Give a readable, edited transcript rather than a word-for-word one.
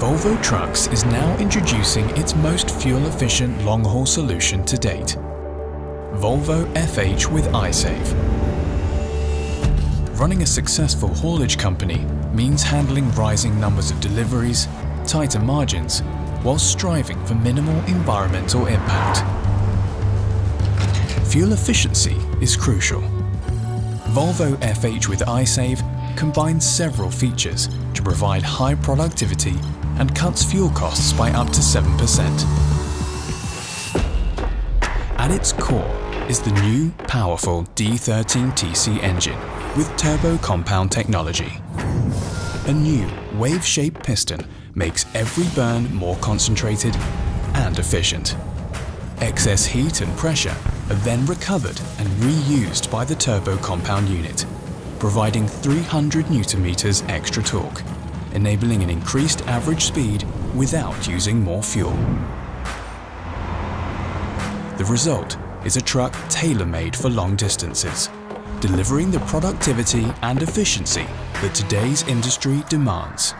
Volvo Trucks is now introducing its most fuel-efficient long-haul solution to date, Volvo FH with iSave. Running a successful haulage company means handling rising numbers of deliveries, tighter margins, while striving for minimal environmental impact. Fuel efficiency is crucial. Volvo FH with iSave combines several features to provide high productivity and cuts fuel costs by up to 7%. At its core is the new, powerful D13TC engine with turbo compound technology. A new wave-shaped piston makes every burn more concentrated and efficient. Excess heat and pressure are then recovered and reused by the turbo compound unit, providing 300 Nm extra torque, enabling an increased average speed without using more fuel. The result is a truck tailor-made for long distances, delivering the productivity and efficiency that today's industry demands.